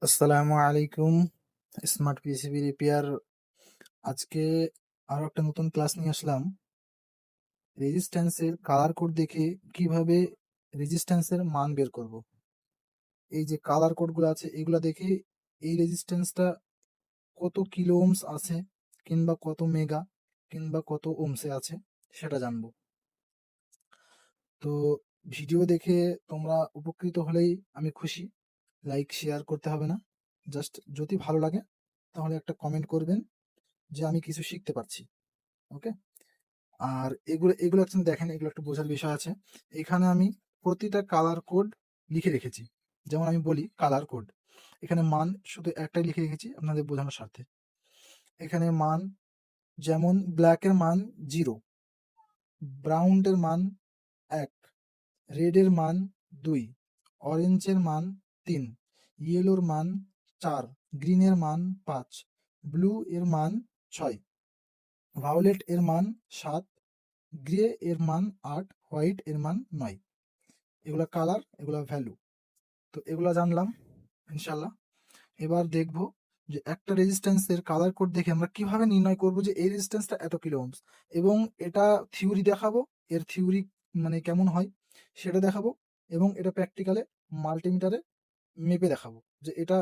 আসসালামু আলাইকুম। Smart PCB repair. আজকে আরো একটা নতুন ক্লাস নিয়ে আসলাম। রেজিস্ট্যান্সের কালার কোড দেখে কিভাবে রেজিস্ট্যান্সের মান বের করব। এই যে কালার কোডগুলো আছে এগুলা দেখে এই রেজিস্ট্যান্সটা কত কিলো ওহমস আছে, কিংবা কত মেগা, কিংবা কত ওহমসে আছে সেটা জানবো। তো ভিডিও দেখে তোমরা উপকৃত হলেই আমি খুশি। লাইক শেয়ার করতে হবে না, জাস্ট যদি ভালো লাগে তাহলে একটা কমেন্ট করবেন যে আমি কিছু শিখতে পারছি। ওকে। আর এগুলো এগুলো একটু দেখেন, এগুলো একটু বোঝার বিষয় আছে। এখানে আমি প্রতিটা কালার কোড লিখে রেখেছি। যেমন আমি বলি কালার কোড, এখানে মান শুধু একটাই লিখে রেখেছি আপনাদের বোঝানোর স্বার্থে। এখানে মান যেমন ব্ল্যাকের মান 0, ব্রাউনের মান 1, রেডের মান 2, অরেঞ্জের মান 3, ইয়েলোর মান 4, গ্রিনের মান 5, ব্লু এর মান 6, ভায়োলেট এর মান 7, গ্রে এর মান 8, হোয়াইট এর মান 9। এগুলা কালার, এগুলা ভ্যালু। তো এগুলা জানলাম ইনশাল্লাহ। এবার দেখব যে একটা রেজিস্ট্যান্সের কালার কোড দেখে আমরা কিভাবে নির্ণয় করব যে এই রেজিস্ট্যান্সটা এত কিলো ওহমস, এবং এটা থিওরি দেখাবো। এর থিওরি মানে কেমন হয় সেটা দেখাবো, এবং এটা প্র্যাকটিক্যালে মাল্টিমিটারে মেপে দেখাবো যে এটা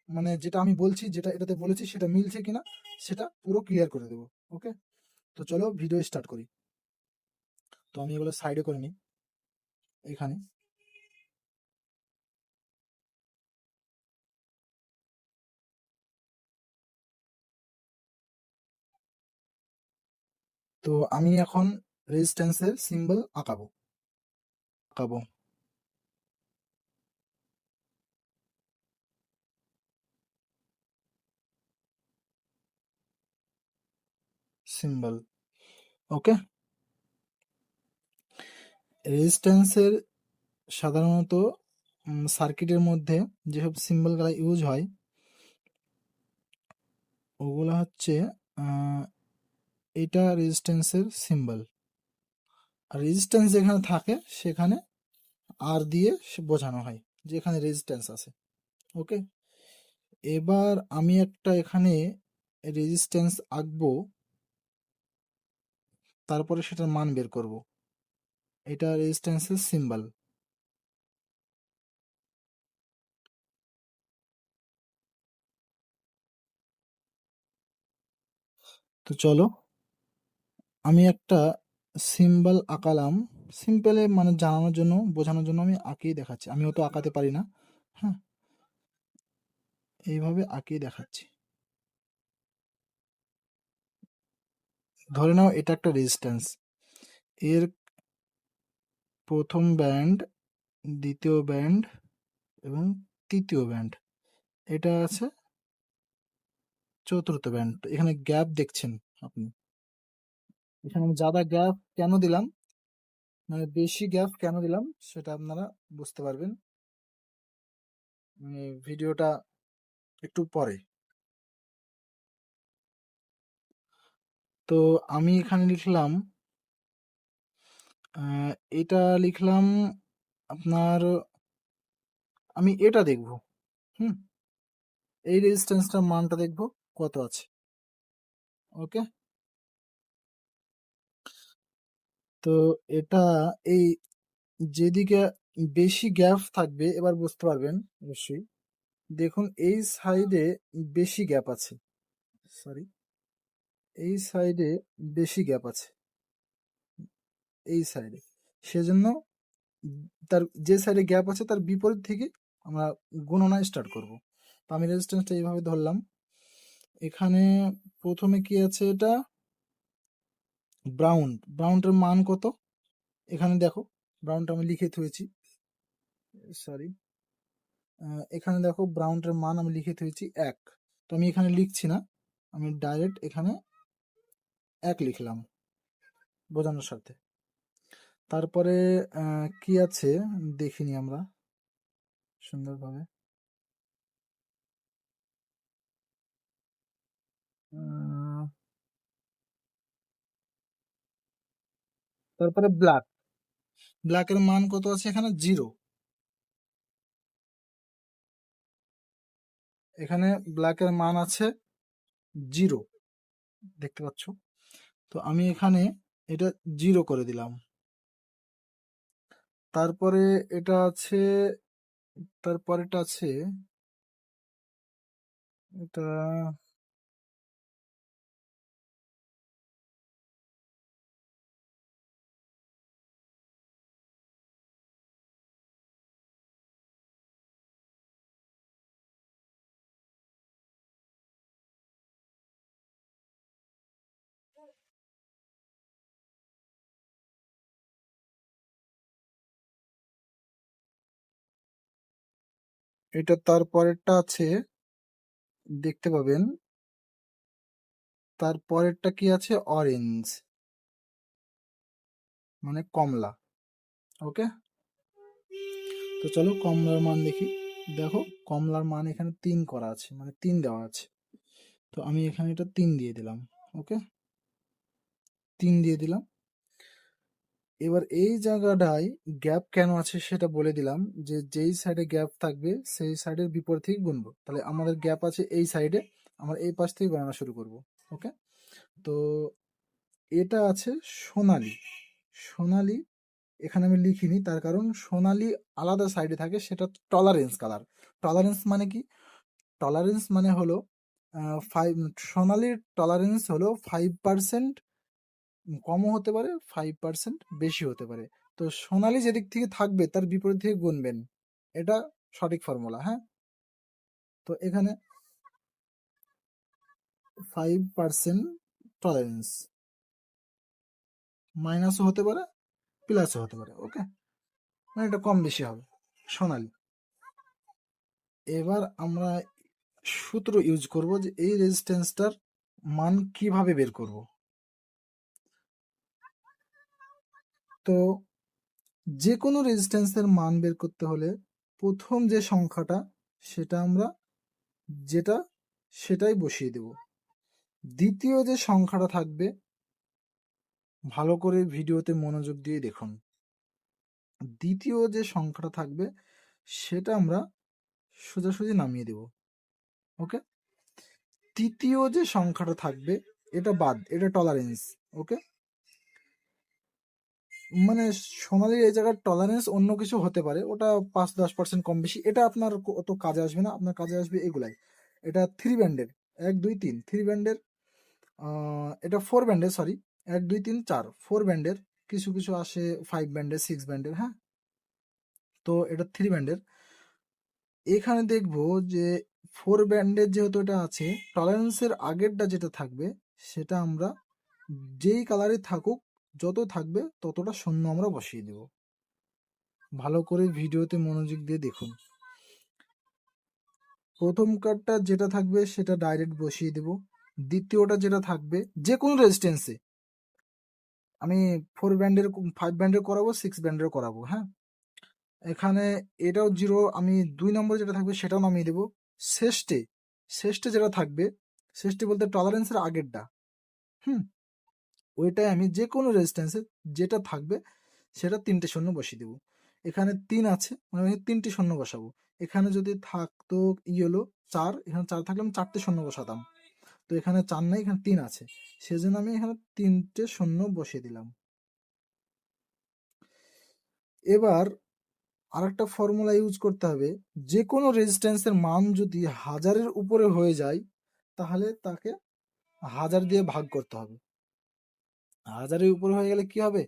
মানে যেটা আমি বলছি, যেটা এটাতে বলেছি সেটা মিলছে কিনা সেটা পুরো ক্লিয়ার করে দেবো। ওকে, তো চলো ভিডিও স্টার্ট করি। তো আমি এগুলো সাইডে করে নিই এখানে। তো আমি এখন রেজিস্ট্যান্সের সিম্বল আঁকাবো আঁকাবো সিম্বল। ওকে। রেজিস্ট্যান্সের সাধারণত সার্কিটের মধ্যে যেসব সিম্বলগুলো ইউজ হয় ওগুলো হচ্ছে আহ, এটা রেজিস্ট্যান্সের সিম্বল। আর রেজিস্ট্যান্স যেখানে থাকে সেখানে আর দিয়ে বোঝানো হয় যে এখানে রেজিস্ট্যান্স আছে। ওকে। এবার আমি একটা এখানে রেজিস্ট্যান্স আঁকবো, তারপরে সেটার মান বের করব। এটা রেজিস্ট্যান্সের সিম্বল। তো চলো আমি একটা সিম্বল আঁকালাম। সিম্পলে মানে জানানোর জন্য, বোঝানোর জন্য আমি আঁকিয়ে দেখাচ্ছি। আমিও তো আঁকাতে পারি না। হ্যাঁ, এইভাবে আঁকিয়ে দেখাচ্ছি। ধরে নাও এটা একটা রেজিস্ট্যান্স। এর প্রথম ব্যান্ড, দ্বিতীয় ব্যান্ড এবং তৃতীয় ব্যান্ড, এটা আছে চতুর্থ ব্যান্ড। এখানে গ্যাপ দেখছেন আপনি। এখানে আমি জাদা গ্যাপ কেন দিলাম, মানে বেশি গ্যাপ কেন দিলাম সেটা আপনারা বুঝতে পারবেন ভিডিওটা একটু পরে। তো আমি এখানে লিখলাম এটা লিখলাম আপনার, আমি এটা দেখব। হুম, এই রেজিস্ট্যান্সটার মানটা দেখব কত আছে। ওকে। তো এটা এই যেদিকে বেশি গ্যাপ থাকবে এবার বুঝতে পারবেন অবশ্যই। দেখুন এই সাইডে বেশি গ্যাপ আছে, সরি, এই সাইডে বেশি গ্যাপ আছে, এই সাইডে। সেজন্য তার যে সাইডে গ্যাপ আছে তার বিপরীত থেকে আমরা গণনা স্টার্ট করব। তো আমি রেজিস্ট্যান্সটা এইভাবে ধরলাম। এখানে প্রথমে কি আছে, এটা ব্রাউনটার মান কত এখানে দেখো। ব্রাউনটা আমি লিখে থুয়েছি, সরি, এখানে দেখো ব্রাউনটার মান আমি লিখে থুয়েছি 1। তো আমি এখানে লিখছি না, আমি ডাইরেক্ট এখানে 1 লিখলাম বোঝানোর সাথে। তারপরে কি আছে দেখিনি আমরা সুন্দরভাবে। আহ, তারপরে ব্ল্যাকের মান কত আছে এখানে 0। এখানে ব্ল্যাকের মান আছে 0, দেখতে পাচ্ছ। তো আমি এখানে এটা 0 করে দিলাম। তারপরে এটা আছে, তারপরেটা আছে এটা, এটা তারপরেরটা আছে, দেখতে পাবেন। তারপরেরটা কি আছে, অরেঞ্জ, মানে কমলা। ওকে, তো চলো কমলার মান দেখি। দেখো কমলার মান এখানে 3 করা আছে, মানে 3 দেওয়া আছে। তো আমি এখানে এটা 3 দিয়ে দিলাম। ওকে, 3 দিয়ে দিলাম। এবার এই জায়গাটায় গ্যাপ কেন আছে সেটা বলে দিলাম, যে যেই সাইডে গ্যাপ থাকবে সেই সাইডের বিপরীত থেকে গুনবো। তাহলে আমাদের গ্যাপ আছে এই সাইডে, আমরা এই পাশ থেকে গণনা শুরু করব। ওকে, তো এটা আছে সোনালি। সোনালি এখানে আমি লিখিনি, তার কারণ সোনালি আলাদা সাইডে থাকে, সেটা টলারেন্স কালার। টলারেন্স মানে কি? টলারেন্স মানে হলো 5, সোনালির টলারেন্স হলো 5% কমও হতে পারে, 5% বেশি হতে পারে। তো সোনালি যেদিক থেকে থাকবে তার বিপরীত থেকে গুনবেন, এটা সঠিক ফর্মুলা। হ্যাঁ, তো এখানে 5% টলারেন্স, মাইনাসও হতে পারে প্লাসও হতে পারে। ওকে, মানে এটা কম বেশি হবে সোনালি। এবার আমরা সূত্র ইউজ করব যে এই রেজিস্ট্যান্সটার মান কিভাবে বের করব। তো যে কোনো রেজিস্ট্যান্সের মান বের করতে হলে প্রথম যে সংখ্যাটা সেটা আমরা যেটা সেটাই বসিয়ে দেব। দ্বিতীয় যে সংখ্যাটা থাকবে, ভালো করে ভিডিওতে মনোযোগ দিয়ে দেখুন, দ্বিতীয় যে সংখ্যাটা থাকবে সেটা আমরা সোজাসুজি নামিয়ে দেব। ওকে, তৃতীয় যে সংখ্যাটা থাকবে এটা বাদ, এটা টলারেন্স। ওকে, মানে সোনালির এই জায়গার টলারেন্স অন্য কিছু হতে পারে, ওটা 5-10% কম বেশি, এটা আপনার অত কাজে আসবে না। আপনার কাজে আসবে এগুলাই। এটা 3 ব্যান্ডের, 1 2 3 3 ব্যান্ডের, এটা 4 ব্যান্ডের, সরি, 1 2 3 4 4 ব্যান্ডের, কিছু কিছু আসে 5 ব্যান্ডের, 6 ব্যান্ডের। হ্যাঁ, তো এটা 3 ব্যান্ডের। এখানে দেখবো যে 4 ব্যান্ডের যেহেতু এটা আছে, টলারেন্সের আগেরটা যেটা থাকবে সেটা আমরা যেই কালারে থাকুক, যত থাকবে ততটা শূন্য আমরা বসিয়ে দেব। ভালো করে ভিডিওতে মনোযোগ দিয়ে দেখুন। প্রথম কার্ডটা যেটা থাকবে সেটা ডাইরেক্ট বসিয়ে দেব। দ্বিতীয়টা যেটা থাকবে যে কোনো রেজিস্ট্যান্সে, আমি 4 ব্যান্ডের, 5 ব্যান্ডের করাবো, 6 ব্যান্ডের করাবো। হ্যাঁ, এখানে এটাও 0, আমি 2 নম্বরে যেটা থাকবে সেটাও নামিয়ে দেবো। শেষে শেষে যেটা থাকবে, শেষে বলতে টলারেন্সের আগেরটা, হুম, ওইটাই আমি যে কোনো রেজিস্ট্যান্সে যেটা থাকবে সেটা 3টে শূন্য বসিয়ে দেবো। এখানে 3 আছে, মানে আমি 3টে শূন্য বসাবো। এখানে যদি থাকতো হলো 4, এখানে 4 থাকলে আমি 4টে শূন্য বসাতাম। তো এখানে 4 নাই, এখানে 3 আছে, সেজন্য আমি এখানে 3টে শূন্য বসিয়ে দিলাম। এবার আরেকটা ফর্মুলা ইউজ করতে হবে, যে কোনো রেজিস্ট্যান্সের মান যদি 1000-এর উপরে হয়ে যায় তাহলে তাকে 1000 দিয়ে ভাগ করতে হবে। 1000-এর উপরে হয়ে গেলে কি হবে,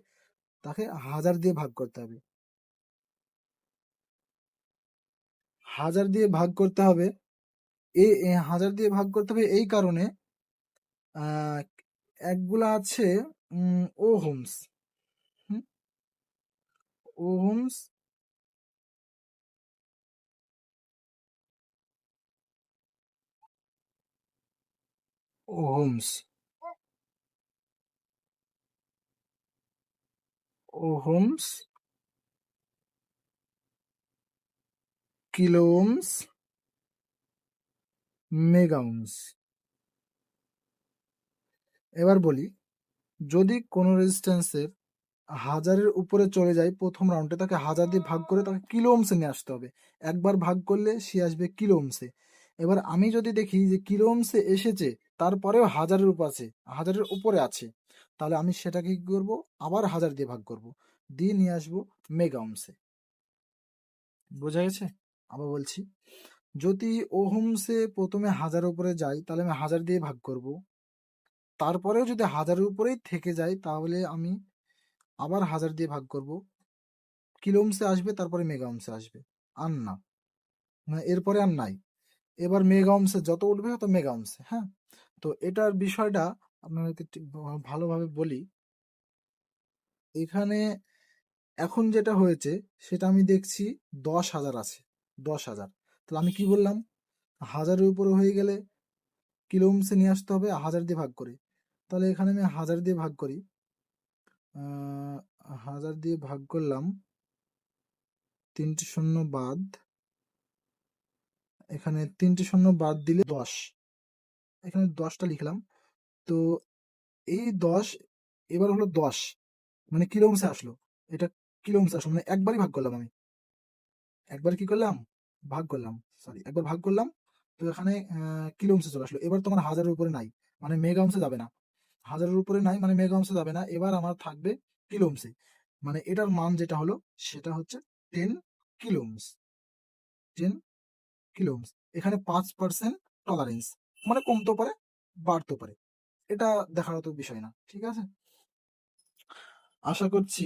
তাকে 1000 দিয়ে ভাগ করতে হবে। 1000 দিয়ে ভাগ করতে হবে, এই 1000 দিয়ে ভাগ করতে হবে এই কারণে, আহ, একগুলা আছে ওহমস, হুম, ohms, ohms, ohms, kilo ohms, mega ohms. এবার বলি, যদি কোনো রেজিস্ট্যান্সের 1000-এর উপরে চলে যায় প্রথম রাউন্ডে, তাকে 1000 দিয়ে ভাগ করে তাকে কিলো ওহমসে নিয়ে আসতে হবে। একবার ভাগ করলে সে আসবে কিলো ওহমসে। এবার আমি যদি দেখি যে কিলো ওহমসে এসেছে, তারপরেও হাজারের উপরে আছে, তাহলে আমি সেটাকে কি করবো, আবার 1000 দিয়ে ভাগ করব, দিয়ে নিয়ে আসবো মেগা ওহমসে। বোঝা গেছে? আবার বলছি, যদি ওহমসে প্রথমে 1000 উপরে যায়, তাহলে আমি 1000 দিয়ে ভাগ করব, তারপরেও যদি 1000-এর উপরেই থেকে যায়, তাহলে আমি আবার 1000 দিয়ে ভাগ করব, কিলো ওহমসে আসবে, তারপরে মেগা ওহমসে আসবে। আর না, মানে এরপরে আর নাই। এবার মেগা ওহমসে যত উঠবে তত মেগা ওহমসে। হ্যাঁ, তো এটার বিষয়টা আপনাদেরকে ঠিক ভালোভাবে বলি। এখানে এখন যেটা হয়েছে সেটা আমি দেখছি 10,000 আছে, 10,000। তাহলে আমি কি বললাম, 1000-এর উপরে হয়ে গেলে কিলো ওহমসে নিয়ে আসতে হবে 1000 দিয়ে ভাগ করে। তাহলে এখানে আমি 1000 দিয়ে ভাগ করি, 1000 দিয়ে ভাগ করলাম, 3টি শূন্য বাদ, এখানে 3টি শূন্য বাদ দিলে 10, এখানে 10টা লিখলাম। তো এই 10 এবার হলো 10, মানে কিলো ওহমসে আসলো, এটা কিলো ওহমসে আসলো, মানে একবারই ভাগ করলাম আমি, একবার কি করলাম, ভাগ করলাম, সরি একবার ভাগ করলাম। তো এখানে কিলো ওহমসে চলে আসলো। এবার তোমার 1000-এর উপরে নাই, মানে মেগা ওহমসে যাবে না, 1000-এর উপরে নাই মানে মেগা ওহমসে যাবে না, এবার আমার থাকবে কিলো ওহমসে। মানে এটার মান যেটা হলো সেটা হচ্ছে 10 কিলো ওহমস, 10 কিলো ওহমস। এখানে 5% টলারেন্স, মানে কমতেও পারে বাড়তেও পারে, এটা দেখার তো বিষয় না, ঠিক আছে। আশা করছি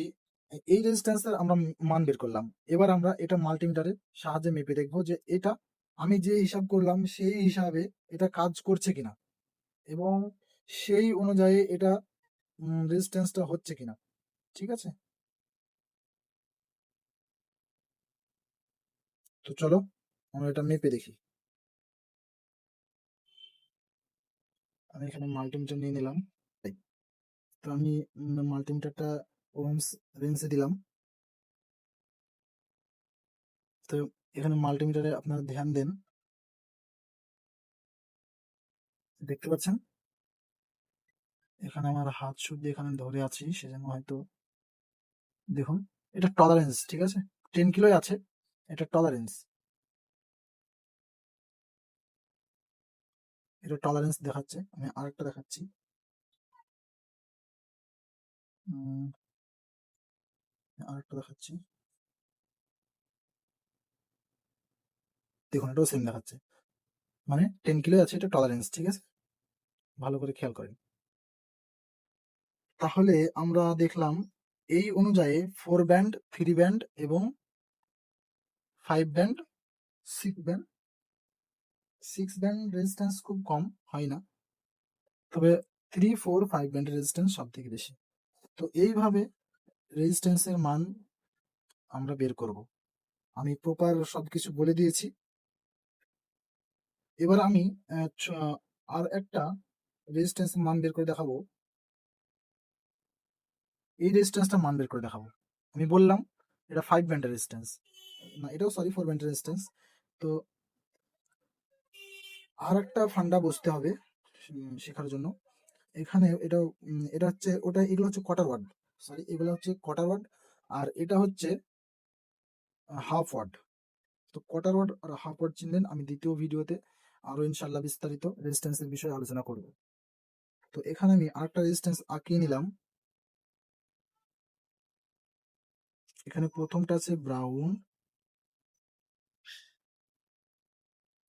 এই রেজিস্ট্যান্সের আমরা মান বের করলাম। এবার আমরা এটা মাল্টিমিটারের সাহায্যে মেপে দেখবো যে এটা আমি যে হিসাব করলাম সেই হিসাবে এটা কাজ করছে কিনা, এবং সেই অনুযায়ী এটা রেজিস্ট্যান্সটা হচ্ছে কিনা, ঠিক আছে। তো চলো আমরা এটা মেপে দেখি। আমি এখানে মাল্টিমিটার নিয়ে নিলাম, তো আমি মাল্টিমিটারটা ওহমস রেঞ্জে দিলাম। তো এখানে মাল্টিমিটারে আপনারা ধ্যান দেন, দেখতে পাচ্ছেন এখানে আমার হাত শুদ্ধ এখানে ধরে আছি, সেজন্য হয়তো দেখুন এটা টলারেন্স, ঠিক আছে, 10 কিলোই আছে, এটা টলারেন্স, এটা টলারেন্স দেখাচ্ছে। আমি আরেকটা দেখাচ্ছি, উম, আরেকটা দেখাচ্ছি, দেখুন এটাও সেম দেখাচ্ছে, মানে 10 কিলোই আছে, এটা টলারেন্স, ঠিক আছে, ভালো করে খেয়াল করেন। তাহলে আমরা দেখলাম এই অনুযায়ী 4 ব্যান্ড, 3 ব্যান্ড এবং 5 ব্যান্ড, 6 ব্যান্ড, 6 ব্যান্ড রেজিস্ট্যান্স খুব কম হয় না, তবে 3, 4, 5 ব্যান্ডের রেজিস্ট্যান্স সব থেকে বেশি। তো এইভাবে রেজিস্ট্যান্সের মান আমরা বের করব। আমি প্রপার সবকিছু বলে দিয়েছি। এবার আমি আর একটা রেজিস্ট্যান্সের মান বের করে দেখাবো, এই রেজিস্ট্যান্সটা মান বের করে দেখাবো। আমি বললাম এটা 5 ব্যান্ডের রেজিস্ট্যান্স, না এটাও সরি 4 ব্যান্ডের রেজিস্ট্যান্স। তো আর একটা ফান্ডা বুঝতে হবে শেখার জন্য, এখানে এটা হচ্ছে ওটা, এগুলো হচ্ছে কোয়ার্টার ওয়াট, সরি এগুলো হচ্ছে কোয়ার্টার ওয়াট, আর এটা হচ্ছে হাফ ওয়াট। তো কোয়ার্টার ওয়াট আর হাফ ওয়াট চিনলেন, আমি দ্বিতীয় ভিডিওতে আরো ইনশাল্লাহ বিস্তারিত রেজিস্ট্যান্সের বিষয়ে আলোচনা করব। তো এখানে আমি আরেকটা রেজিস্ট্যান্স আঁকিয়ে নিলাম। এখানে প্রথমটা আছে ব্রাউন,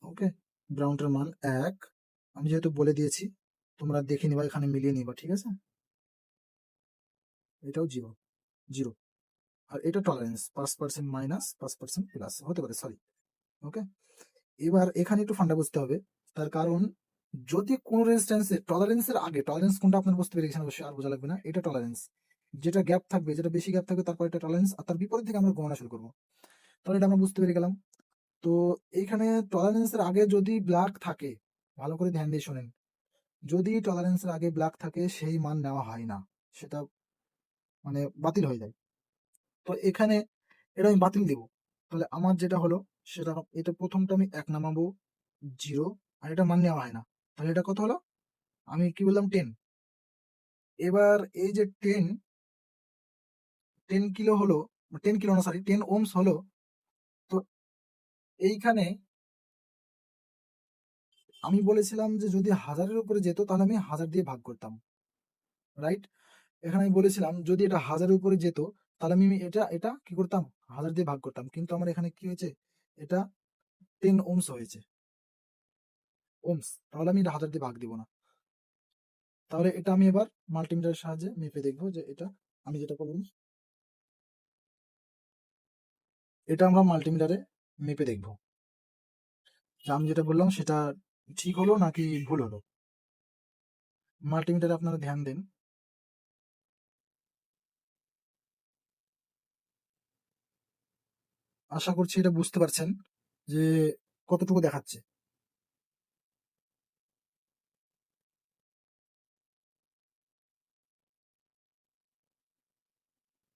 ওকে, ব্রাউনটার মান 1, আমি যেহেতু বলে দিয়েছি তোমরা দেখে নিবা, এখানে মিলিয়ে নিবা, ঠিক আছে। এটাও 0, 0। আর এটা টলারেন্স 5% মাইনাস 5% প্লাস হতে পারে, সরি, ওকে। এবার এখানে একটু ফান্ডা বুঝতে হবে, তার কারণ যদি কোন রেজিস্ট্যান্সে টলারেন্সের আগে, টলারেন্স কোনটা আপনার বুঝতে পেরে গেছেন অবশ্যই, আর বোঝা লাগবে না, এটা টলারেন্স, যেটা গ্যাপ থাকবে, যেটা বেশি গ্যাপ থাকবে তারপর এটা টলারেন্স, আর তার বিপরীত থেকে আমরা গণনা শুরু করবো, তাহলে এটা আমরা বুঝতে পেরে গেলাম। তো এইখানে টলারেন্সের আগে যদি ব্ল্যাক থাকে, ভালো করে ধ্যান দিয়ে শোনেন, যদি টলারেন্সের আগে ব্ল্যাক থাকে সেই মান নেওয়া হয় না, সেটা মানে বাতিল হয়ে যায়। তো এখানে এটা আমি বাতিল দিব, তাহলে আমার যেটা হলো সেটা, এটা প্রথমটা আমি 1 নামাবো, 0, আর এটা মান নেওয়া হয় না, তাহলে এটা কত হলো, আমি কি বললাম 10। এবার এই যে 10, 10 কিলো হলো, 10 কিলো না সরি 10 ওহমস হলো। তো এইখানে আমি বলেছিলাম যে যদি 1000-এর উপরে যেত তাহলে আমি 1000 দিয়ে ভাগ করতাম, রাইট? এখানে আমি বলেছিলাম যদি এটা 1000-এর উপরে যেত তাহলে আমি এটা কি করতাম? 1000 দিয়ে ভাগ করতাম। কিন্তু আমার এখানে কি হয়েছে? এটা 10 ওহমস হয়েছে। ওহমস। তাহলে আমি এটা 1000 দিয়ে ভাগ দিব না। তাহলে এটা আমি এবার মাল্টিমিটারের সাহায্যে মেপে দেখব যে এটা আমি যেটা করলাম, এটা আমরা মাল্টিমিটারে মেপে দেখব যে আমি যেটা বললাম সেটা ঠিক হলো নাকি ভুল হলো। মাল্টিমিটারে আপনারা ধ্যান দেন। আশা করছি এটা বুঝতে পারছেন যে কতটুকু দেখাচ্ছে।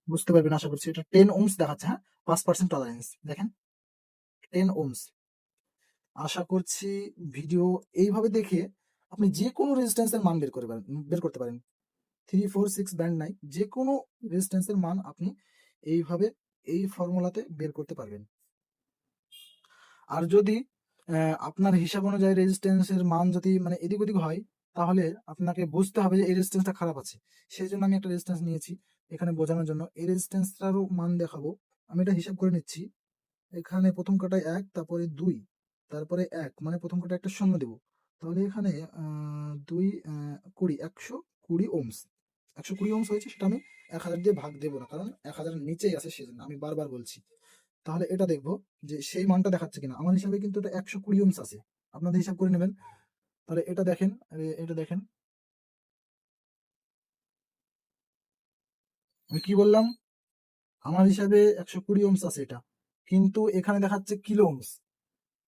বুঝতে পারবেন আশা করছি। এটা 10 ওহমস দেখাচ্ছে, হ্যাঁ? 5% টলারেন্স। দেখেন 10 ওহমস। আশা করছি ভিডিও এইভাবে দেখে আপনি যেকোনো রেজিস্ট্যান্সের মান বের করতে পারেন। 3, 4, 6 ব্যান্ড নাই। যেকোনো রেজিস্ট্যান্সের মান আপনি এইভাবে এই ফর্মুলাতে বের করতে পারবেন। আর যদি আপনার হিসাব অনুযায়ী রেজিস্ট্যান্সের মান যদি মানে এদিক ওদিক হয়, তাহলে আপনাকে বুঝতে হবে যে এই রেজিস্ট্যান্সটা খারাপ আছে। সেজন্য আমি একটা রেজিস্ট্যান্স নিয়েছি এখানে বোঝানোর জন্য। এই রেজিস্ট্যান্সটারও মান দেখাবো। আমি এটা হিসাব করে নিচ্ছি। এখানে প্রথম কটায় 1, তারপরে 2, তারপরে 1, মানে প্রথম কটায় একটা শূন্য দেব। তাহলে এখানে 2, 20, 120 ওহমস। 120 ওহমস হয়েছে, সেটা আমি 1000 দিয়ে ভাগ দেব না, কারণ 1000 এর নিচেই আছে সেজন্য আমি বারবার বলছি। তাহলে এটা দেখবো যে সেই মানটা দেখাচ্ছে কিনা। আমার হিসাবে কিন্তু এটা 120 ওহমস আছে। আপনাদের হিসাব করে নেবেন। তাহলে এটা দেখেন, এটা দেখেন। আমি কি বললাম? আমার হিসাবে 120 ওহমস আছে এটা। কিন্তু এখানে দেখাচ্ছে কিলো ওহমস।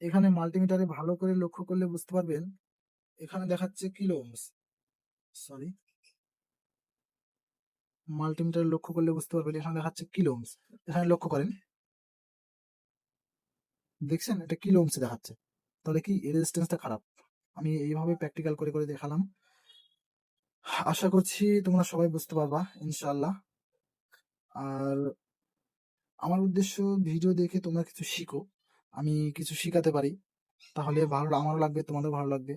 এখানে মাল্টিমিটারে ভালো করে লক্ষ্য করলে বুঝতে পারবেন, এখানে দেখাচ্ছে কিলো ওহমস। সরি, মাল্টিমিটারে লক্ষ্য করলে বুঝতে পারবেন এখানে দেখাচ্ছে কিলো ওহমস। এখানে লক্ষ্য করেন, দেখছেন এটা কিলো ওহমসে দেখাচ্ছে। তাহলে কি এই রেজিস্ট্যান্সটা খারাপ? আমি এইভাবে প্র্যাকটিক্যাল করে করে দেখালাম। আশা করছি তোমরা সবাই বুঝতে পারবা ইনশাআল্লাহ। আর আমার উদ্দেশ্য ভিডিও দেখে তোমরা কিছু শিখো, আমি কিছু শিখাতে পারি, তাহলে ভালো, আমারও লাগবে, তোমাদের ভালো লাগবে।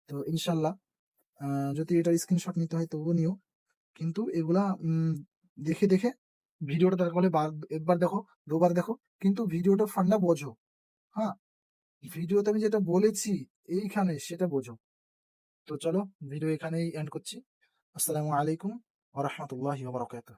তো ইনশাল্লাহ যদি এটার স্ক্রিনশট নিতে হয় তবুও নিও। কিন্তু এগুলা দেখে দেখে ভিডিওটা দরকার হলে একবার দেখো, দুবার দেখো, কিন্তু ভিডিওটা ফান্ডা বোঝো। হ্যাঁ, ভিডিওতে আমি যেটা বলেছি এইখানে সেটা বোঝো। তো চলো, ভিডিও এখানেই এন্ড করছি। আসসালামু আলাইকুম ওয়া রাহমাতুল্লাহি ওয়া বারাকাতুহু।